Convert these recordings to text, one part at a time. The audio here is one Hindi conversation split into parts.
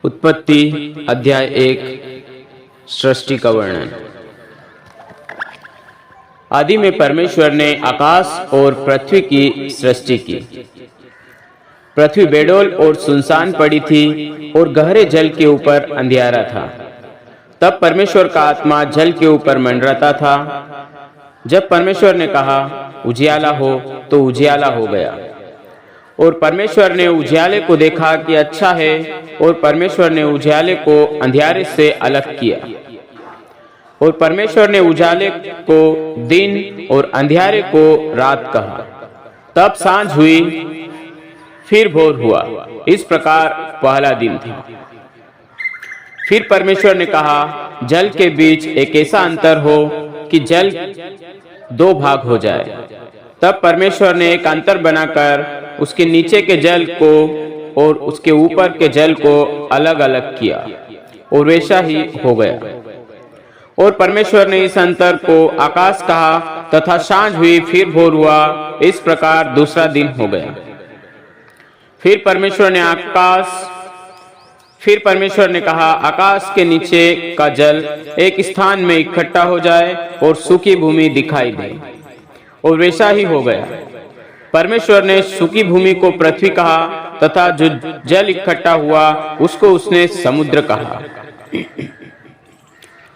उत्पत्ति अध्याय 1 सृष्टि का वर्णन। आदि में परमेश्वर ने आकाश और पृथ्वी की सृष्टि की। पृथ्वी बेडौल और सुनसान पड़ी थी और गहरे जल के ऊपर अंधियारा था। तब परमेश्वर का आत्मा जल के ऊपर मंडराता था। जब परमेश्वर ने कहा उजियाला हो, तो उजियाला हो गया। और परमेश्वर ने उजियाले को देखा कि अच्छा है, और परमेश्वर ने उजियाले को अंधियारे से अलग किया। और परमेश्वर ने उजाले को दिन और अंधियारे को रात कहा। तब सांझ हुई, फिर भोर हुआ। इस प्रकार पहला दिन था। फिर परमेश्वर ने कहा जल के बीच एक ऐसा अंतर हो कि जल दो भाग हो जाए। तब परमेश्वर ने एक अंतर बनाकर उसके नीचे के जल को और उसके ऊपर के जल को अलग अलग किया, और वैसा ही हो गया। और परमेश्वर ने इस अंतर को आकाश कहा, तथा सांझ हुई, फिर भोर हुआ। इस प्रकार दूसरा दिन हो गया। फिर परमेश्वर ने कहा आकाश के नीचे का जल एक स्थान में इकट्ठा हो जाए और सूखी भूमि दिखाई दे, और वैसा ही हो गया। परमेश्वर ने सूखी भूमि को पृथ्वी कहा, तथा जो जल इकट्ठा हुआ उसको उसने समुद्र कहा।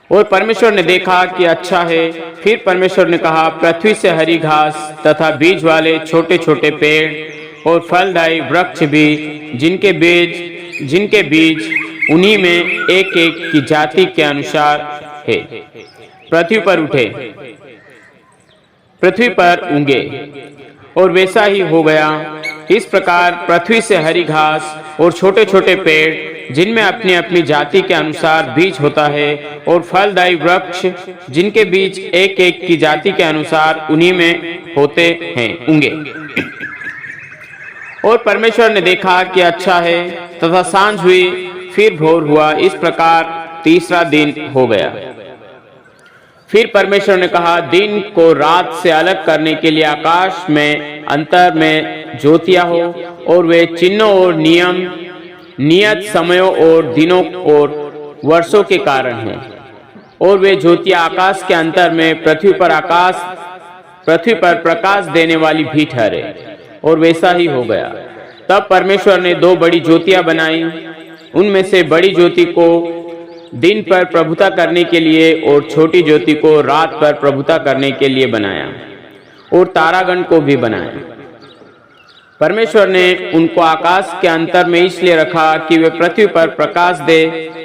और परमेश्वर ने देखा कि अच्छा है। फिर परमेश्वर ने कहा पृथ्वी से हरी घास तथा बीज वाले छोटे छोटे पेड़ और फलदायी वृक्ष भी, जिनके बीज उन्हीं में एक एक की जाति के अनुसार है, पृथ्वी पर उठे, पृथ्वी पर उगे। और वैसा ही हो गया। इस प्रकार पृथ्वी से हरी घास और छोटे छोटे पेड़, जिनमें अपनी अपनी जाति के अनुसार बीज होता है, और फलदायी वृक्ष, जिनके बीज एक एक की जाति के अनुसार उन्हीं में होते हैं, उगे। और परमेश्वर ने देखा कि अच्छा है, तथा सांझ हुई, फिर भोर हुआ। इस प्रकार तीसरा दिन हो गया। फिर परमेश्वर ने कहा दिन को रात से अलग करने के लिए आकाश में अंतर में ज्योतियां हो, और वे चिन्हों और नियत समयों और दिनों और वर्षों के कारण हैं। और वे ज्योतियां आकाश के अंतर में पृथ्वी पर प्रकाश देने वाली भी ठहरे, और वैसा ही हो गया। तब परमेश्वर ने दो बड़ी ज्योतियां बनाई। उनमें से बड़ी ज्योति को दिन पर प्रभुता करने के लिए और छोटी ज्योति को रात पर प्रभुता करने के लिए बनाया, और तारागण को भी बनाया। परमेश्वर ने उनको आकाश के अंतर में इसलिए रखा कि वे पृथ्वी पर प्रकाश दे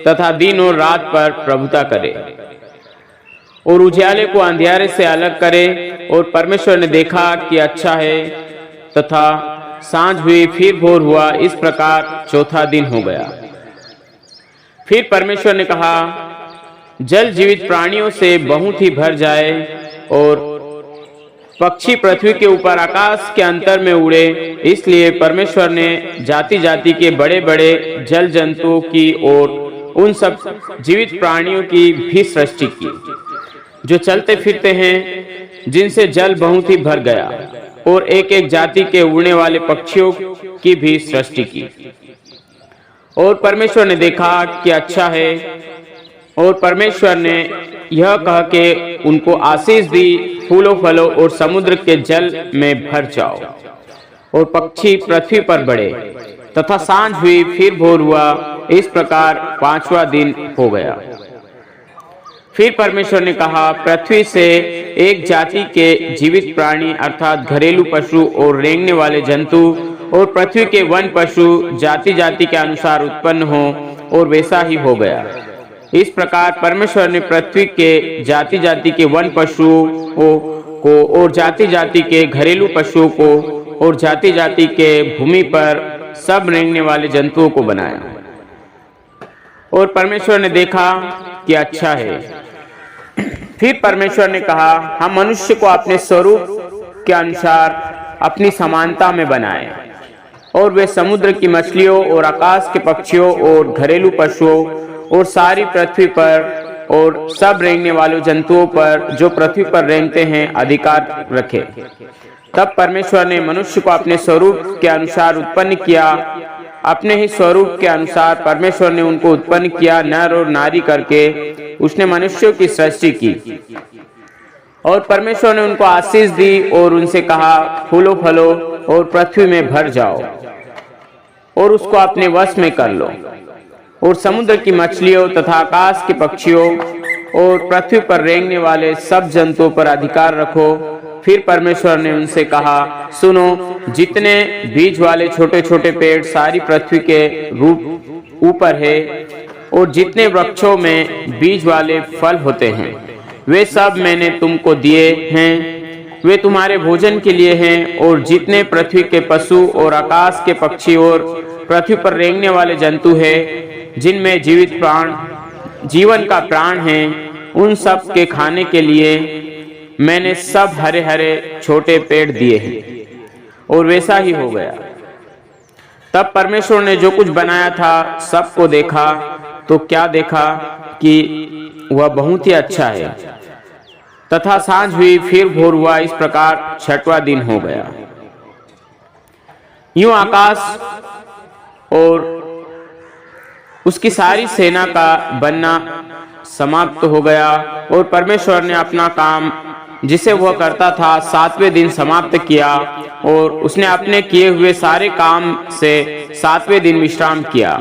तथा दिन और रात पर प्रभुता करे, और उजियाले को अंधियारे से अलग करे। और परमेश्वर ने देखा कि अच्छा है, तथा सांझ हुई, फिर भोर हुआ। इस प्रकार चौथा दिन हो गया। फिर परमेश्वर ने कहा जल जीवित प्राणियों से बहुत ही भर जाए, और पक्षी पृथ्वी के ऊपर आकाश के अंतर में उड़े। इसलिए परमेश्वर ने जाति जाति के बड़े बड़े जल जंतुओं की और उन सब जीवित प्राणियों की भी सृष्टि की, जो चलते फिरते हैं, जिनसे जल बहुत ही भर गया, और एक एक जाति के उड़ने वाले पक्षियों की भी सृष्टि की। और परमेश्वर ने देखा कि अच्छा है। और परमेश्वर ने यह कह के उनको आशीष दी, फूलों फलों और समुद्र के जल में भर जाओ, और पक्षी पृथ्वी पर बढ़े। तथा सांझ हुई, फिर भोर हुआ। इस प्रकार पांचवा दिन हो गया। फिर परमेश्वर ने कहा पृथ्वी से एक जाति के जीवित प्राणी, अर्थात घरेलू पशु और रेंगने वाले जंतु, और पृथ्वी के वन पशु जाति जाति के अनुसार उत्पन्न हो, और वैसा ही हो गया। इस प्रकार परमेश्वर ने पृथ्वी के जाति जाति के वन पशुओं को और जाति जाति के घरेलू पशुओं को और जाति जाति के भूमि पर सब रेंगने वाले जंतुओं को बनाया। और परमेश्वर ने देखा कि अच्छा है। फिर परमेश्वर ने कहा हम मनुष्य को अपने स्वरूप के अनुसार अपनी समानता में बनाएं, और वे समुद्र की मछलियों और आकाश के पक्षियों और घरेलू पशुओं और सारी पृथ्वी पर और सब रेंगने वाले जंतुओं पर जो पृथ्वी पर रेंगते हैं अधिकार रखे। तब परमेश्वर ने मनुष्य को अपने स्वरूप के अनुसार उत्पन्न किया, अपने ही स्वरूप के अनुसार परमेश्वर ने उनको उत्पन्न किया, नर और नारी करके उसने मनुष्यों की सृष्टि की। और परमेश्वर ने उनको आशीष दी और उनसे कहा, फूलो फलो और पृथ्वी में भर जाओ और उसको अपने वश में कर लो, और समुद्र की मछलियों तथा आकाश के पक्षियों और पृथ्वी पर रेंगने वाले सब जंतुओं पर अधिकार रखो। फिर परमेश्वर ने उनसे कहा, सुनो, जितने बीज वाले छोटे छोटे पेड़ सारी पृथ्वी के रूप ऊपर है और जितने वृक्षों में बीज वाले फल होते हैं, वे सब मैंने तुमको दिए हैं, वे तुम्हारे भोजन के लिए हैं। और जितने पृथ्वी के पशु और आकाश के पक्षी और पृथ्वी पर रेंगने वाले जंतु हैं, जिनमें जीवन का प्राण है, उन सब के खाने के लिए मैंने सब हरे हरे छोटे पेड़ दिए हैं। और वैसा ही हो गया। तब परमेश्वर ने जो कुछ बनाया था सबको देखा, तो क्या देखा कि वह बहुत ही अच्छा है। तथा सांझ हुई, फिर भोर हुआ, इस प्रकार छठवां दिन हो गया। यूं आकाश और उसकी सारी सेना का बनना समाप्त हो गया। और परमेश्वर ने अपना काम जिसे वह करता था 7वें दिन समाप्त किया, और उसने अपने किए हुए सारे काम से 7वें दिन विश्राम किया।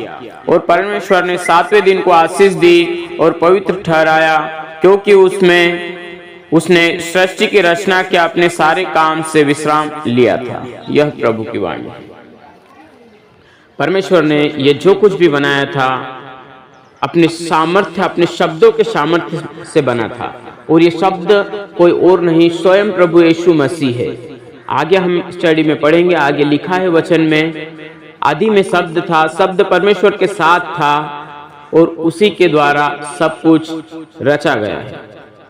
और परमेश्वर ने 7वें दिन को आशीष दी और पवित्र ठहराया, क्योंकि उसने सृष्टि की रचना के अपने सारे काम से विश्राम लिया था। यह प्रभु की वाणी। परमेश्वर ने यह जो कुछ भी बनाया था अपने सामर्थ्य, अपने शब्दों के सामर्थ्य से बना था, और ये शब्द कोई और नहीं, स्वयं प्रभु यीशु मसीह है। आगे हम स्टडी में पढ़ेंगे। आगे लिखा है वचन में, आदि में शब्द था, शब्द परमेश्वर के साथ था और उसी के द्वारा सब कुछ रचा गया है।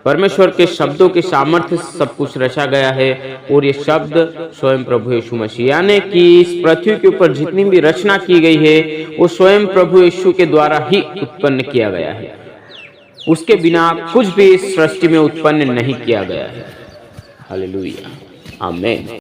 परमेश्वर के शब्दों के सामर्थ्य से सब कुछ रचा गया है, और ये शब्द स्वयं प्रभु यीशु मसीह, यानी कि इस पृथ्वी के ऊपर जितनी भी रचना की गई है वो स्वयं प्रभु यीशु के द्वारा ही उत्पन्न किया गया है। उसके बिना कुछ भी इस सृष्टि में उत्पन्न नहीं किया गया है। हालेलुया, आमीन।